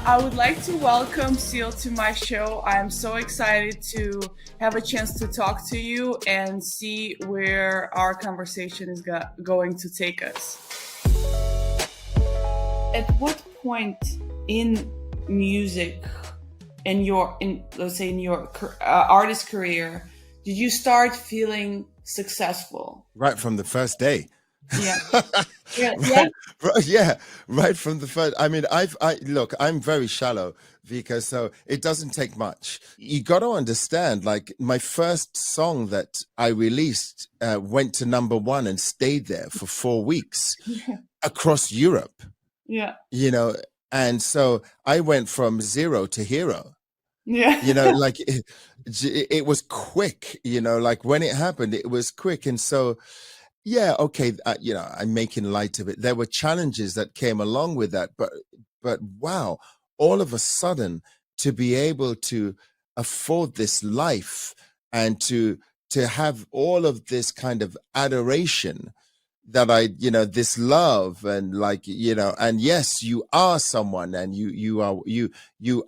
I would like to welcome Seal to my show. I'm so excited to have a chance to talk to you and see where our conversation is going to take us. At what point in music, let's say in your artist career, did you start feeling successful? Right from the first day. Yeah. Yeah. Yeah. right, yeah, right from the first. I mean, look, I'm very shallow because so it doesn't take much. You got to understand, like my first song that I released went to #1 and stayed there for 4 weeks across Europe, Yeah. you know, and so I went from zero to hero. Yeah. Like it was quick, like when it happened, it was quick. And so, yeah, okay, I'm making light of it. There were challenges that came along with that, but wow, all of a sudden to be able to afford this life and to have all of this kind of adoration that this love and and yes, you are someone and you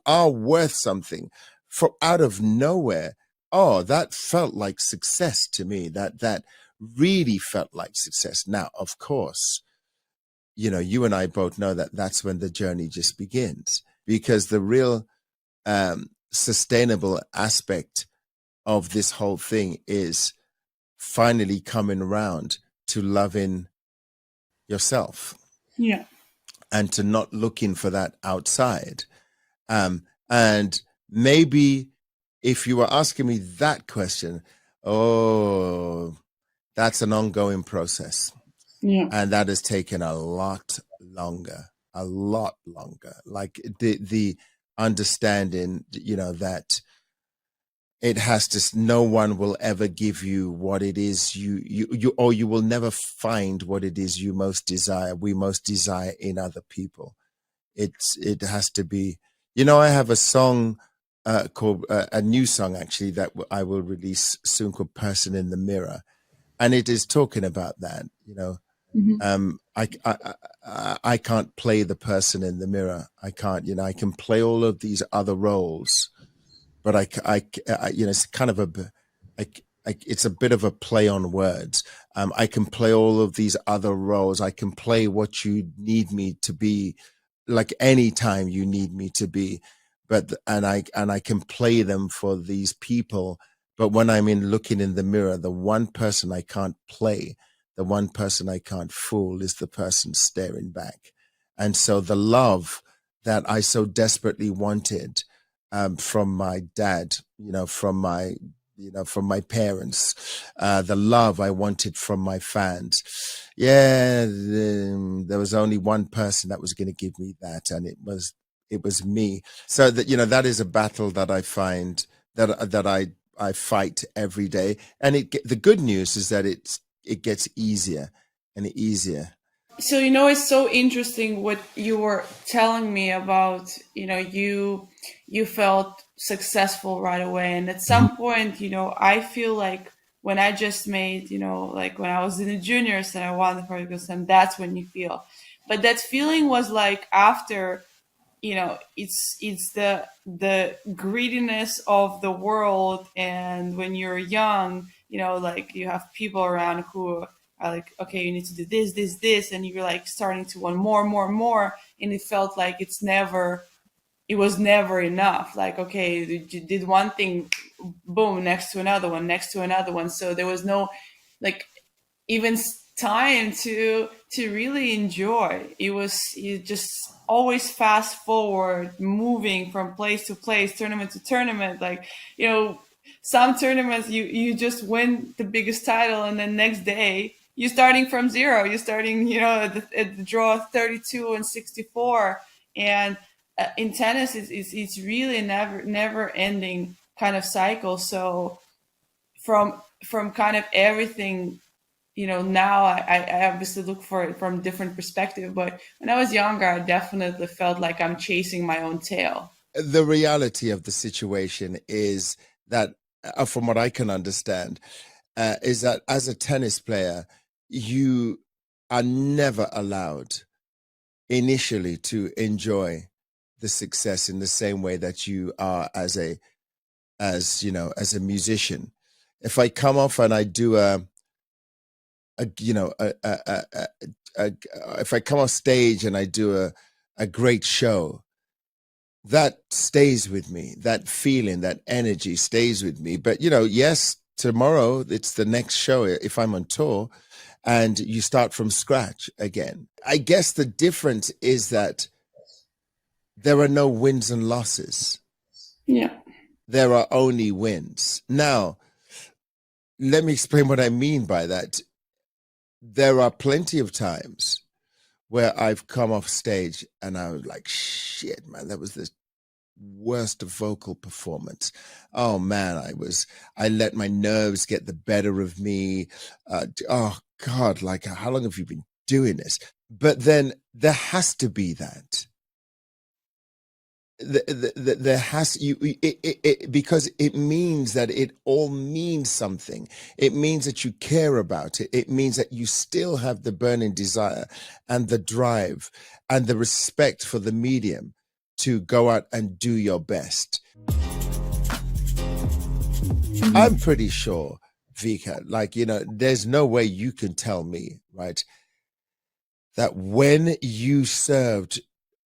are worth something for out of nowhere. Oh, that felt like success to me. That really felt like success. Now, of course, you and I both know that that's when the journey just begins, because the real sustainable aspect of this whole thing is finally coming around to loving yourself Yeah. and to not looking for that outside. And maybe if you were asking me that question, oh, that's an ongoing process. Yeah. And that has taken a lot longer, a lot longer. Like the understanding, that it has to, no one will ever give you what it is or you will never find what it is we most desire in other people. It has to be, I have a song called a new song actually that I will release soon called Person in the Mirror, and it is talking about that. Mm-hmm. I can't play the person in the mirror. I can't, I can play all of these other roles, but it's kind of it's a bit of a play on words. I can play all of these other roles. I can play what you need me to be, like anytime you need me to be, and I can play them for these people. But when I'm looking in the mirror, the one person I can't play, the one person I can't fool is the person staring back. And so the love that I so desperately wanted from my dad, from my parents, the love I wanted from my fans. Yeah, there was only one person that was going to give me that, and it was me. So that is a battle that I find that I fight every day. And the good news is that it gets easier and easier. So it's so interesting what you were telling me about. You felt successful right away, and at Mhm. some point, I feel like when I just made, like when I was in the juniors and I won the particular slam, that's when you feel. But that feeling was like after, it's the greediness of the world, and when you're young, like you have people around who are like, okay, you need to do this, and you're like starting to want more, more, more, and it felt like it was never enough. Like, okay, you did one thing, boom, next to another one, next to another one, so there was no, like, even time to really enjoy. It was, you just always fast forward, moving from place to place, tournament to tournament. Like, some tournaments you just win the biggest title, and then next day you're starting from zero. You're starting, at the draw 32 and 64. And in tennis, it's really a never ending kind of cycle. So from kind of everything, now I obviously look for it from a different perspective. But when I was younger, I definitely felt like I'm chasing my own tail. The reality of the situation is that, from what I can understand, is that as a tennis player, you are never allowed initially to enjoy the success in the same way that you are as you know, as a musician. If I come off and I do a you know a if I come off stage and I do a great show, that stays with me. That feeling, that energy stays with me. But you know, yes, tomorrow it's the next show if I'm on tour, and you start from scratch again. I guess the difference is that there are no wins and losses. Yeah. There are only wins. Now, let me explain what I mean by that. There are plenty of times where I've come off stage and I was like, shit, man, that was the worst vocal performance. Oh man, I let my nerves get the better of me. Oh God, like how long have you been doing this? But then there has to be that. There has because it means that it all means something. It means that you care about it. It means that you still have the burning desire and the drive and the respect for the medium to go out and do your best. I'm pretty sure, Vika, like, you know, there's no way you can tell me, right, that when you served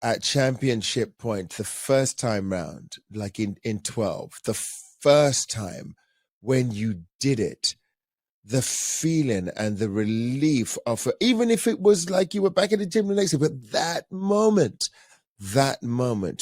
at championship point the first time round, like in 12, the first time when you did it, the feeling and the relief of it, even if it was like you were back in the gym the next day, but that moment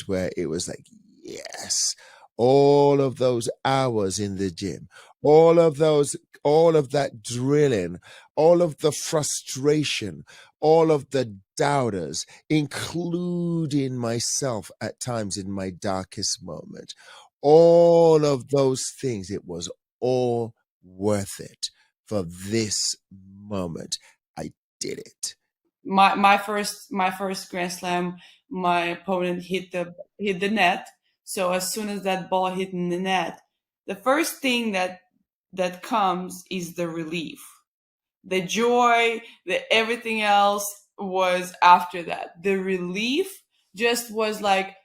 where it was like, yes, all of those hours in the gym, all of those, all of that drilling, all of the frustration, all of the doubters, including myself at times in my darkest moment, all of those things, it was all worth it for this moment. I did it. My first Grand Slam, my opponent hit the net. So as soon as that ball hit in the net, the first thing that comes is the relief, the joy, the everything else was after that. The relief just was like,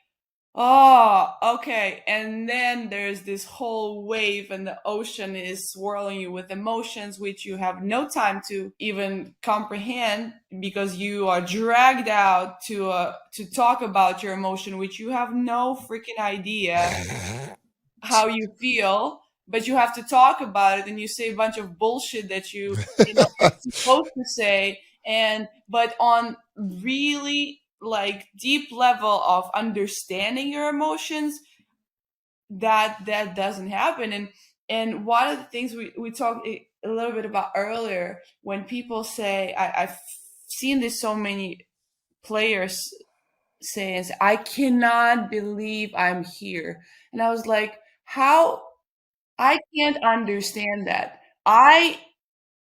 oh, okay. And then there's this whole wave, and the ocean is swirling you with emotions which you have no time to even comprehend because you are dragged out to talk about your emotion, which you have no freaking idea how you feel, but you have to talk about it, and you say a bunch of bullshit that you know supposed to say. And but on really like deep level of understanding your emotions, that doesn't happen. And one of the things we talked a little bit about earlier, when people say, I've seen this so many players saying, I cannot believe I'm here. And I was like, how? I can't understand that. I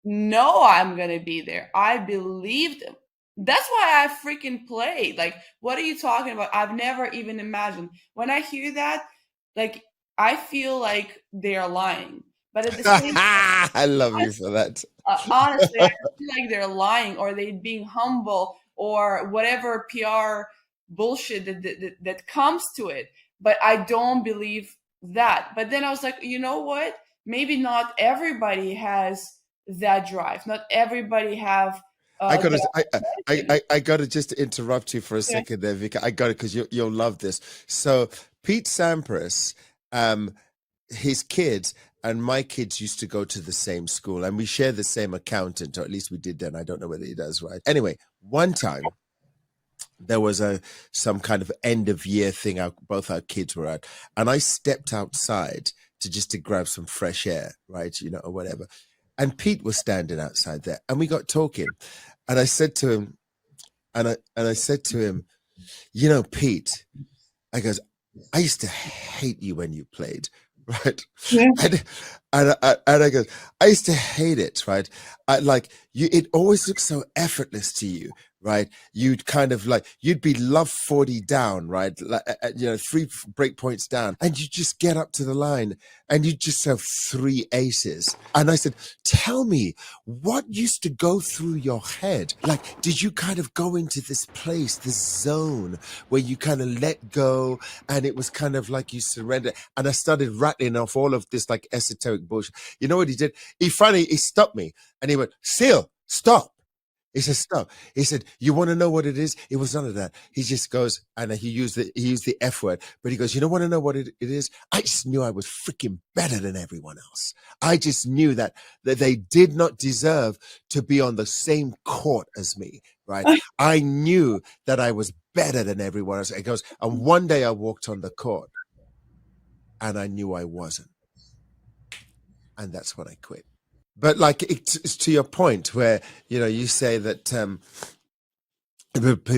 know I'm gonna be there. I believed them. That's why I freaking played. Like, what are you talking about? I've never even imagined. When I hear that, like, I feel like they're lying. But at the same I love time, you for that. honestly, I feel like they're lying, or they being humble, or whatever PR bullshit that comes to it. But I don't believe that. But then I was like, you know what? Maybe not everybody has that drive. Not everybody have I gotta, that attitude. I gotta just interrupt you for a Yeah. second there, Vika. I got it because you'll love this. So Pete Sampras, um, his kids and my kids used to go to the same school, and we share the same accountant, or at least we did then. I don't know whether he does, right? Anyway, one time there was some kind of end of year thing both our kids were at, and I stepped outside to grab some fresh air, right? You know, or whatever. And Pete was standing outside there, and we got talking. And I said to him, and I said to him, you know, Pete, I goes, I used to hate you when you played, right? Yeah. And And I go, I used to hate it, right? Like you, it always looks so effortless to you, right? You'd kind of like, you'd be love 40 down, right? Like, three break points down, and you just get up to the line and you just have three aces. And I said, tell me, what used to go through your head? Like, did you kind of go into this place, this zone where you kind of let go and it was kind of like you surrender? And I started rattling off all of this like esoteric bullshit. You know what he did? He stopped me and he went, Seal, stop. He said, stop. He said, you want to know what it is? It was none of that. He just goes, and he used the F word, but he goes, you don't want to know what it is? I just knew I was freaking better than everyone else. I just knew that they did not deserve to be on the same court as me, right? I knew that I was better than everyone else. He goes, and one day I walked on the court and I knew I wasn't. And that's when I quit. But like it's to your point where you say that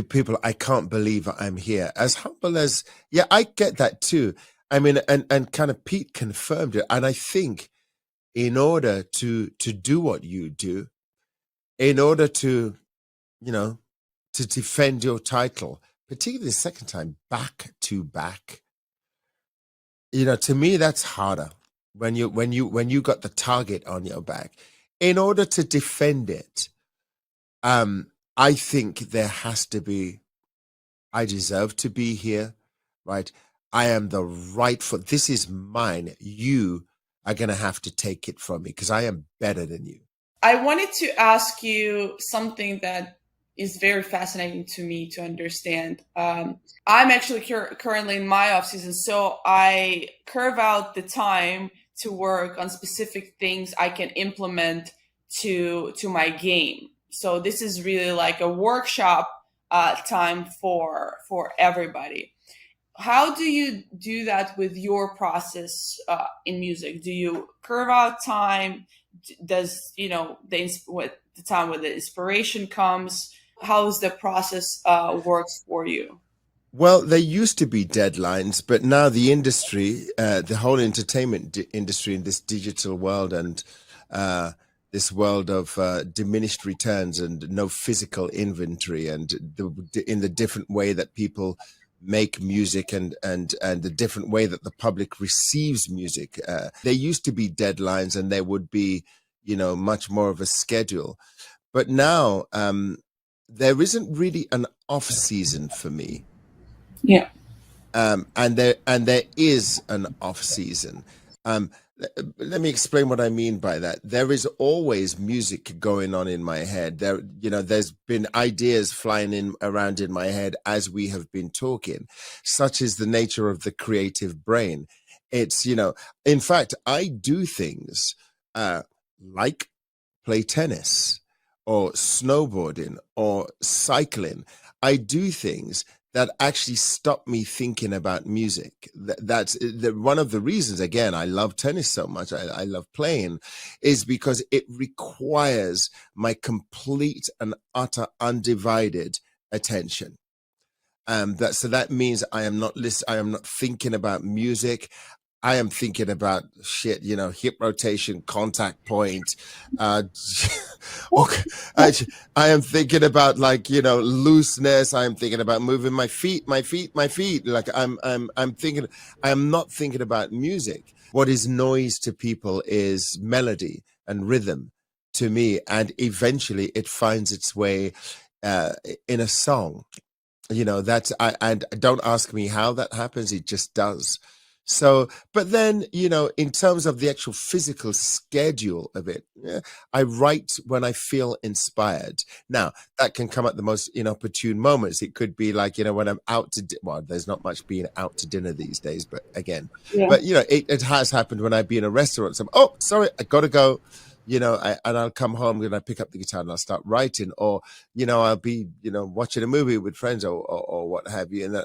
people, I can't believe I'm here. As humble as, yeah, I get that too. I mean, and kind of Pete confirmed it. And I think in order to do what you do, in order to you know to defend your title, particularly the second time back to back, to me that's harder when you got the target on your back. In order to defend it, I think there has to be, I deserve to be here, right? I am the rightful, this is mine. You are going to have to take it from me because I am better than you. I wanted to ask you something that is very fascinating to me to understand. I'm actually currently in my off season, so I curve out the time to work on specific things I can implement to my game. So this is really like a workshop time for everybody. How do you do that with your process in music? Do you curve out time? Does what the time where the inspiration comes? How is the process works for you? Well, there used to be deadlines, but now the industry, the whole entertainment industry in this digital world and this world of diminished returns and no physical inventory, and in the different way that people make music and the different way that the public receives music. There used to be deadlines, and there would be, much more of a schedule. But now there isn't really an off season for me, Yeah. and there is an off season. Um, Let me explain what I mean by that. There is always music going on in my head. There's been ideas flying in around in my head as we have been talking. Such is the nature of the creative brain. It's in fact, I do things like play tennis or snowboarding or cycling. I do things that actually stop me thinking about music. That's one of the reasons, again, I love tennis so much. I love playing, is because it requires my complete and utter undivided attention. That means I am not thinking about music. I am thinking about shit, hip rotation, contact point. Uh, okay, I am thinking about like looseness. I am thinking about moving my feet, my feet, my feet. Like I'm thinking. I am not thinking about music. What is noise to people is melody and rhythm to me, and eventually it finds its way uh, in a song. That's I and don't ask me how that happens, it just does. So, but then, in terms of the actual physical schedule of it, yeah, I write when I feel inspired. Now that can come at the most inopportune moments. It could be like, when I'm out to well, there's not much being out to dinner these days, but again, Yeah. but it has happened when I be in a restaurant. So, oh, sorry, I gotta go. And I'll come home and I pick up the guitar and I'll start writing, or I'll be, watching a movie with friends, or what have you. And then,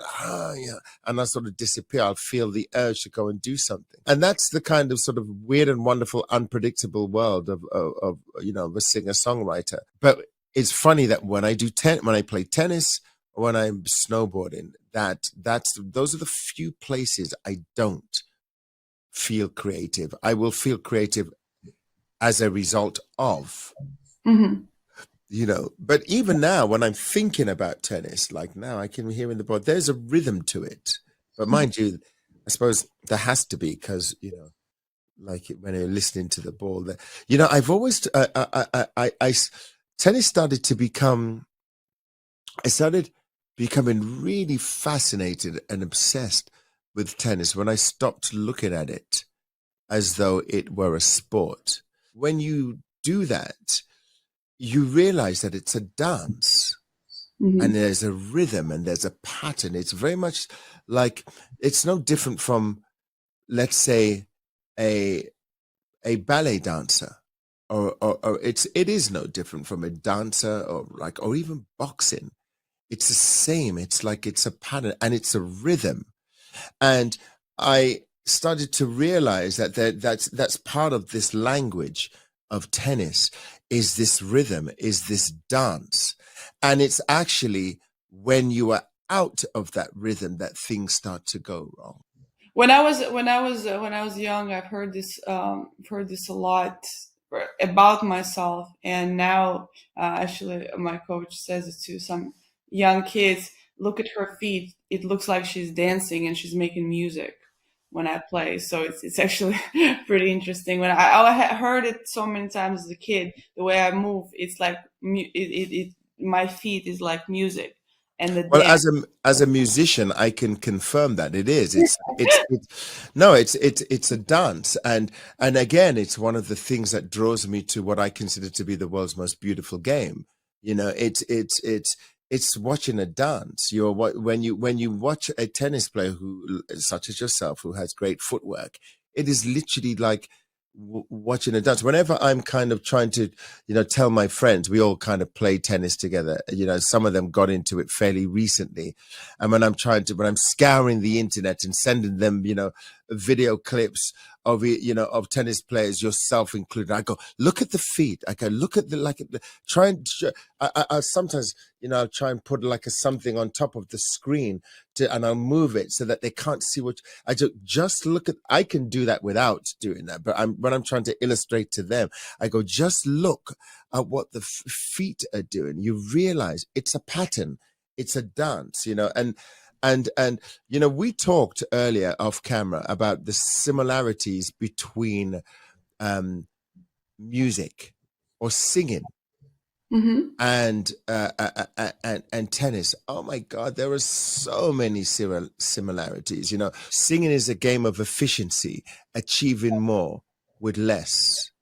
yeah. And I'll sort of disappear. I'll feel the urge to go and do something. And that's the kind of sort of weird and wonderful, unpredictable world of a singer songwriter. But it's funny that when I play tennis, or when I'm snowboarding, those are the few places I don't feel creative. I will feel creative as a result of, Hmm. but even now when I'm thinking about tennis, like now I can hear in the ball, there's a rhythm to it. But mind you, I suppose there has to be because, like when you're listening to the ball, that, I've always, tennis started to become, I started becoming really fascinated and obsessed with tennis when I stopped looking at it as though it were a sport. When you do that, you realize that it's a dance and Hmm. there's a rhythm and there's a pattern. It's very much like, it's no different from, let's say, a ballet dancer, or it is no different from a dancer, or even boxing. It's the same. It's like it's a pattern and it's a rhythm. And I started to realize that's part of this language of tennis, is this rhythm, is this dance. And it's actually when you are out of that rhythm that things start to go wrong. When I was young, heard this a lot about myself, and now actually my coach says it to some young kids. Look at her feet; it looks like she's dancing and she's making music when I play. So it's actually pretty interesting. I heard it so many times as a kid, the way I move, it's like my feet is like music, and the Well, dance. as a musician, I can confirm that it is. It's no, it's a dance, and again, it's one of the things that draws me to what I consider to be the world's most beautiful game. It's watching a dance. When you watch a tennis player who, such as yourself, who has great footwork, it is literally like watching a dance. Whenever I'm kind of trying to, tell my friends, we all kind of play tennis together. Some of them got into it fairly recently. And when I'm scouring the internet and sending them, video clips of it, of tennis players, yourself included, I go, look at the feet. I go, look at try and, I sometimes, I'll try and put like a something on top of the screen and I'll move it so that they can't see what just look at. I can do that without doing that, but when I'm trying to illustrate to them, I go, just look at what the feet are doing. You realize it's a pattern, it's a dance, and we talked earlier off camera about the similarities between um, music or singing Hmm. and tennis. Oh my God, there are so many similarities. Singing is a game of efficiency, achieving more with less.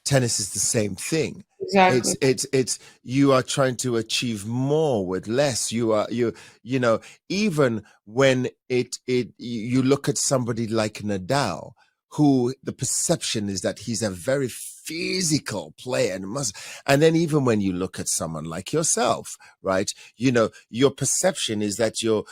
Tennis is the same thing. Exactly. It's you are trying to achieve more with less. You know even when you look at somebody like Nadal, who the perception is that he's a very physical player and then even when you look at someone like yourself, right, your perception is that you're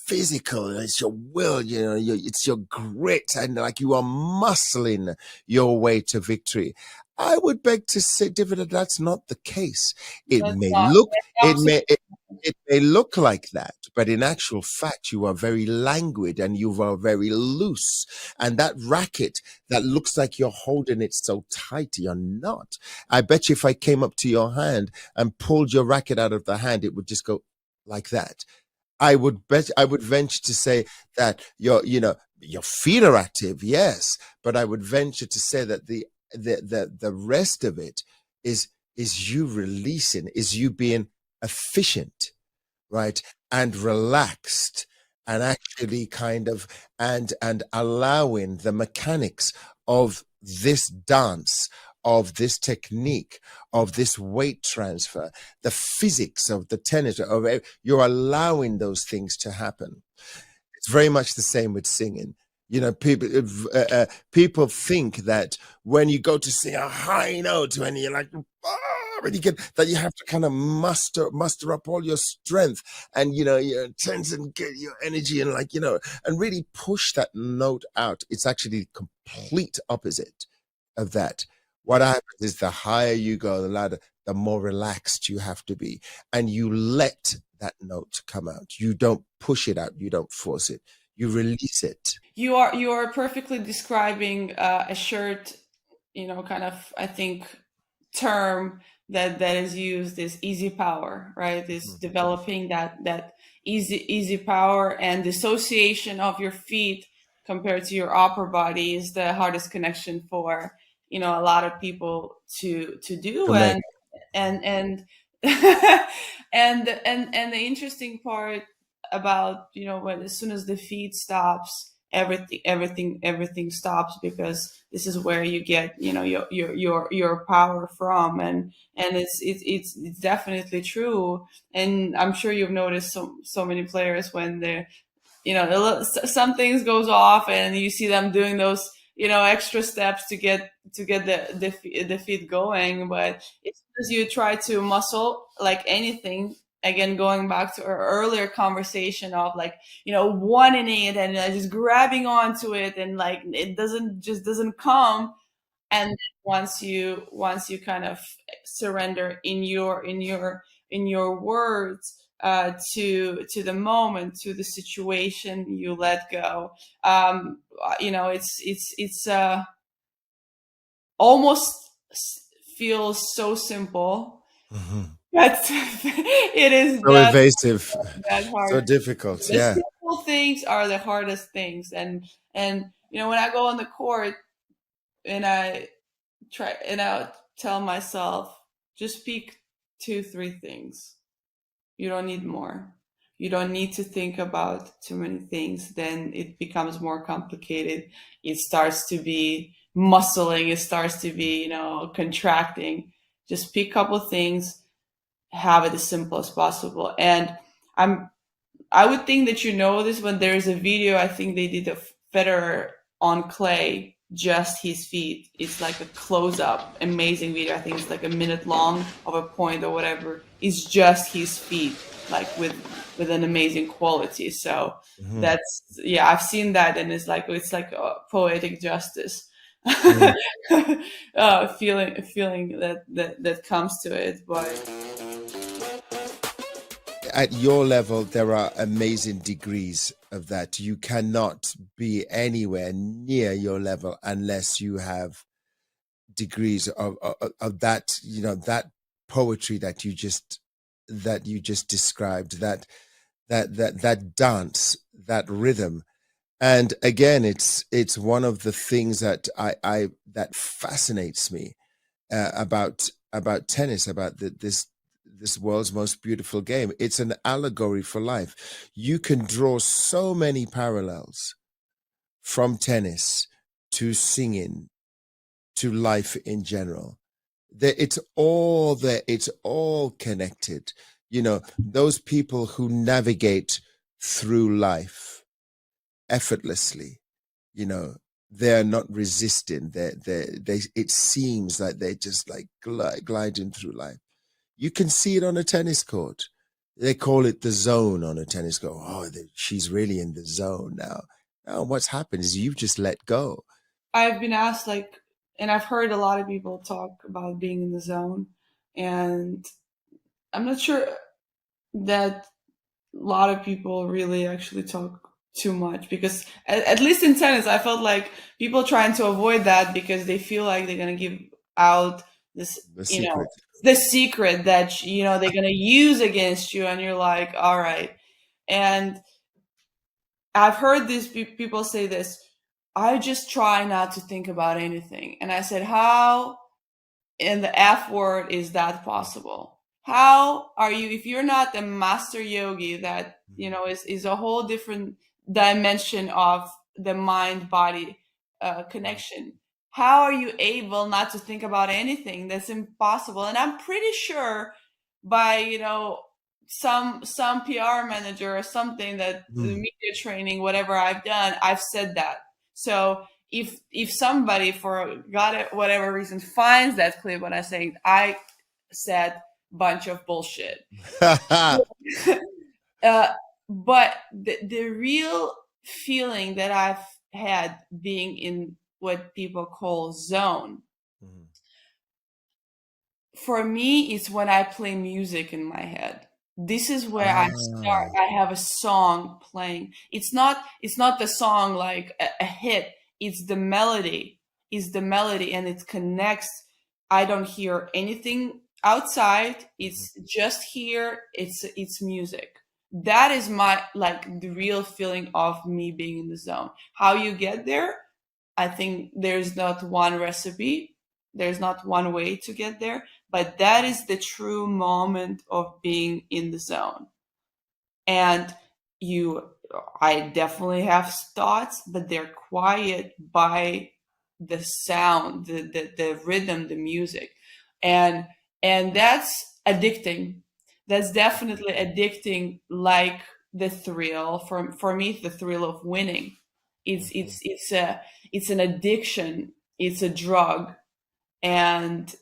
physical, it's your will, it's your grit, and like you are muscling your way to victory. I would beg to say, David, that that's not the case. It That's may not look, it absolutely. may, it may look like that, but in actual fact, you are very languid and you are very loose. And that racket that looks like you're holding it so tight, you're not. I bet you if I came up to your hand and pulled your racket out of the hand, it would just go like that. I would venture to say that your feet are active, yes, but I would venture to say that the rest of it is you releasing, is you being efficient, right, and relaxed, and actually kind of and allowing the mechanics of this dance, of this technique, of this weight transfer, the physics of the tennis, you're allowing those things to happen. It's very much the same with singing. People think that when you go to sing a high note, when you're like, and you get that, you have to kind of muster up all your strength and your tense and get your energy and and really push that note out. It's actually the complete opposite of that. What happens is the higher you go, the louder, the more relaxed you have to be, and you let that note come out. You don't push it out. You don't force it. You release it. you are perfectly describing a shirt, kind of, I think, term that is used is easy power, right? Is Mhm. developing that easy power, and dissociation of your feet compared to your upper body is the hardest connection for a lot of people to do. To make. And and the interesting part about, when as soon as the feed stops, everything stops, because this is where you get, your power from. And it's definitely true. And I'm sure you've noticed so many players when they're, some things goes off, and you see them doing those, extra steps to get the feet going. But as soon as you try to muscle, like anything, again, going back to our earlier conversation of, like, wanting it, and just grabbing onto it, and like it doesn't come. And once you kind of surrender in your words, to the moment, to the situation, you let go. It's almost feels so simple, Mhm. but it is So that evasive, that so hard. difficult. The Yeah. simple things are the hardest things. And when I go on the court, and I tell myself, just pick two, three things. You don't need more. You don't need to think about too many things. Then it becomes more complicated. It starts to be muscling. It starts to be, contracting. Just pick a couple things, have it as simple as possible. And I'm I would think that this when there's a video. I think they did a Federer on clay, just his feet. It's like a close up, amazing video. I think it's like a minute long of a point or whatever. It's just his feet, like with an amazing quality. So Mhm. that's, yeah, I've seen that, and it's like poetic justice. Mm. Feeling that comes to it, but At your level, there are amazing degrees of that. You cannot be anywhere near your level unless you have degrees of that, that poetry that you just described, that dance, that rhythm. And again, it's one of the things that I that fascinates me, about tennis, about this world's most beautiful game. It's an allegory for life. You can draw so many parallels from tennis to singing to life in general. It's all there. It's all connected. Those people who navigate through life effortlessly, you know they're not resisting. It seems like they're just like gliding through life. You can see it on a tennis court. They call it the zone on a tennis court. Oh, she's really in the zone now. Now what's happened is you've just let go. I've been asked, like, and I've heard a lot of people talk about being in the zone, and I'm not sure that a lot of people really actually talk too much, because at least in tennis, I felt like people trying to avoid that because they feel like they're gonna give out this, The secret. the secret that they're gonna use against you, and you're like, all right. And I've heard these people say this. I just try not to think about anything. And I said, how in the F word is that possible? How are you, if you're not the master yogi that, is a whole different dimension of the mind body connection? How are you able not to think about anything? That's impossible. And I'm pretty sure by, some PR manager or something, that the Mm. media training, whatever I've done, I've said that. So if somebody, for God whatever reason, finds that clip when I say I said bunch of bullshit, uh, but the real feeling that I've had being in what people call zone, Mhm. for me, is when I play music in my head. This is where I start. Ah. I have a song playing. It's not the song like a hit. It's the melody. It's the melody and it connects. I don't hear anything outside. It's just here. It's music. That is my like the real feeling of me being in the zone. How you get there? I think there's not one recipe. There's not one way to get there, but that is the true moment of being in the zone. And you, I definitely have thoughts, but they're quiet by the sound, the rhythm, the music. And that's addicting. That's definitely addicting, like the thrill. For me, the thrill of winning. Mhm. It's an addiction. It's a drug. And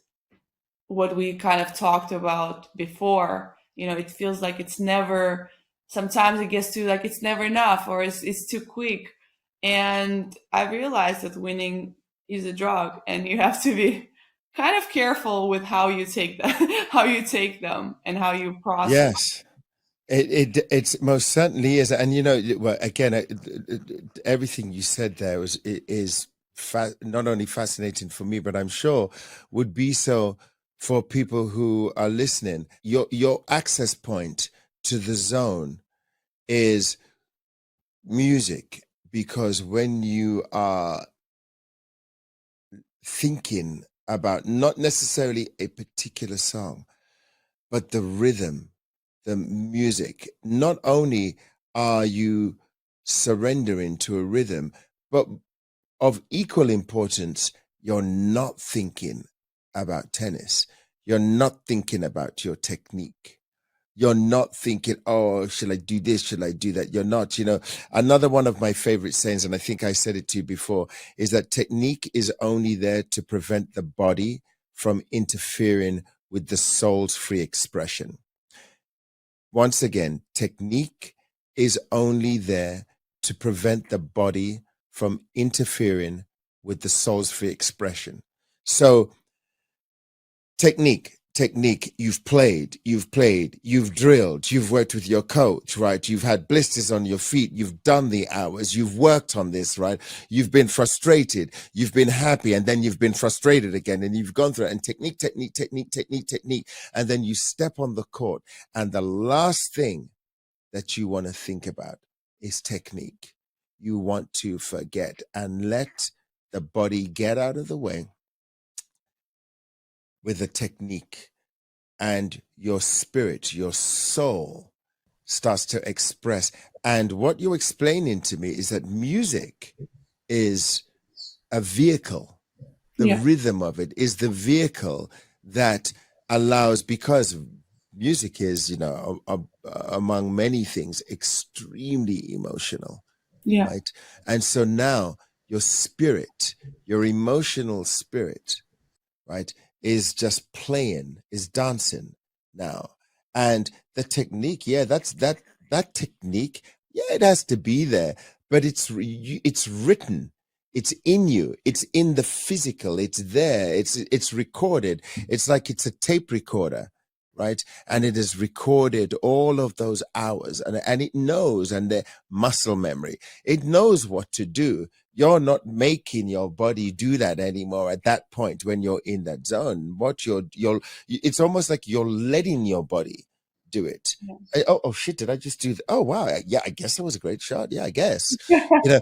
what we kind of talked about before, it feels like it's never, sometimes it gets to like it's never enough, or it's too quick. And I realized that winning is a drug and you have to be kind of careful with how you take them, how you take them and how you process. Yes. It's most certainly is, and well, again, everything you said there is not only fascinating for me, but I'm sure would be so for people who are listening. Your access point to the zone is music, because when you are thinking about not necessarily a particular song, but the rhythm, the music. Not only are you surrendering to a rhythm, but of equal importance, you're not thinking about tennis. You're not thinking about your technique. You're not thinking, oh, should I do this? Should I do that? You're not, Another one of my favorite sayings, and I think I said it to you before, is that technique is only there to prevent the body from interfering with the soul's free expression. Once again, technique is only there to prevent the body from interfering with the soul's free expression. So, technique, you've played, you've drilled, you've worked with your coach, right? You've had blisters on your feet, you've done the hours, you've worked on this, right? You've been frustrated, you've been happy, and then you've been frustrated again, and you've gone through it. And technique, and then you step on the court, and the last thing that you want to think about is technique. You want to forget and let the body get out of the way with the technique, and your spirit, your soul starts to express. And what you're explaining to me is that music is a vehicle. The Yeah, rhythm of it is the vehicle that allows, because music is, among many things, extremely emotional, yeah, right? And so now your spirit, your emotional spirit, right, is just playing, is dancing now. And the technique, yeah, that technique, yeah, it has to be there, but it's written. It's in you. It's in the physical. It's there. It's recorded. It's like it's a tape recorder, right? And it has recorded all of those hours, and it knows, and the muscle memory, it knows what to do. You're not making your body do that anymore at that point when you're in that zone. What you're it's almost like you're letting your body do it. Oh shit, did I just do that? Oh wow, yeah, I guess that was a great shot. Yeah, I guess. You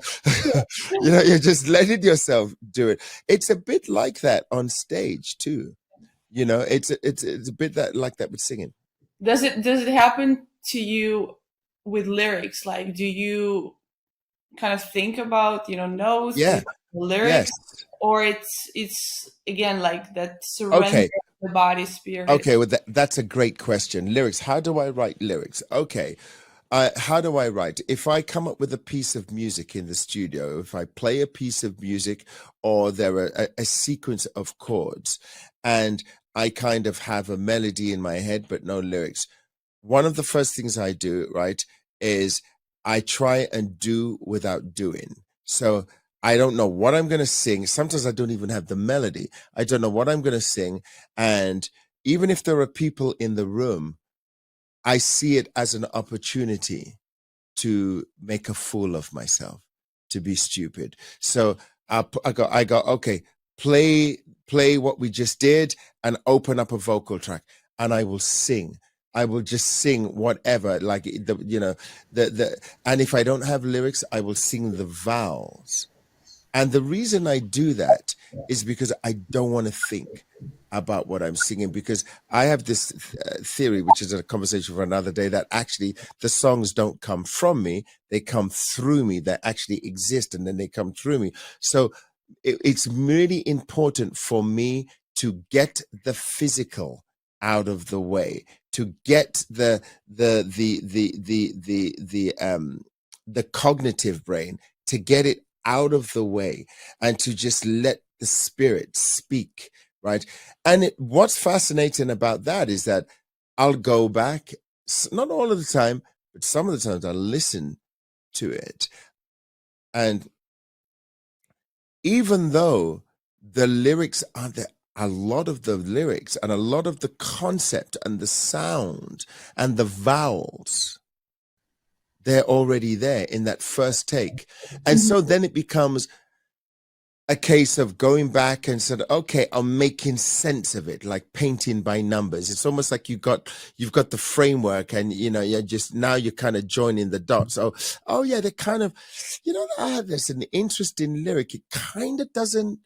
know, you're just letting yourself do it. It's a bit like that on stage too. It's a bit that like that with singing. does it happen to you with lyrics? Like, do you kind of think about notes, think Yeah. about the lyrics, Yes. or it's again like that surrender Okay. of the body spirit? Okay, well, that's a great question. Lyrics. How do I write lyrics? Okay, how do I write? If I come up with a piece of music in the studio, if I play a piece of music, or there are a sequence of chords, and I kind of have a melody in my head but no lyrics, one of the first things I do, right, is I try and do without doing. So I don't know what I'm going to sing. Sometimes I don't even have the melody. I don't know what I'm going to sing. And even if there are people in the room, I see it as an opportunity to make a fool of myself, to be stupid. So I go, okay, play what we just did and open up a vocal track, and I will sing. I will just sing whatever, like the and if I don't have lyrics, I will sing the vowels. And the reason I do that is because I don't want to think about what I'm singing, because I have this theory, which is a conversation for another day, that actually the songs don't come from me, they come through me, they actually exist and then they come through me. So it's really important for me to get the physical out of the way, to get the cognitive brain, to get it out of the way, and to just let the spirit speak, right? And what's fascinating about that is that I'll go back, not all of the time, but some of the times I'll listen to it, and even though the lyrics are there, a lot of the lyrics and a lot of the concept and the sound and the vowels, they're already there in that first take. And so then it becomes a case of going back and said, okay, I'm making sense of it, like painting by numbers. It's almost like you've got the framework, and you're just, now you're kind of joining the dots. Oh yeah, they're kind of, there's an interesting lyric. It kind of doesn't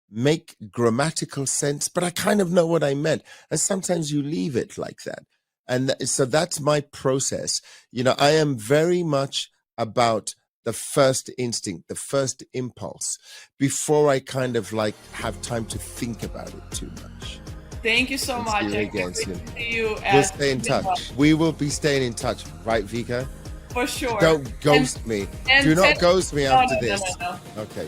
make grammatical sense, but I kind of know what I meant. And sometimes you leave it like that. And so that's my process. I am very much about the first instinct, the first impulse, before I kind of like have time to think about it too much. Thank you so And see much. you I again can't wait soon. to see you We'll at stay in touch. We will be staying in touch, right, Vika? for sure. Don't And ghost me. and Do not send, ghost me no, after no, no, this. no, no. Okay.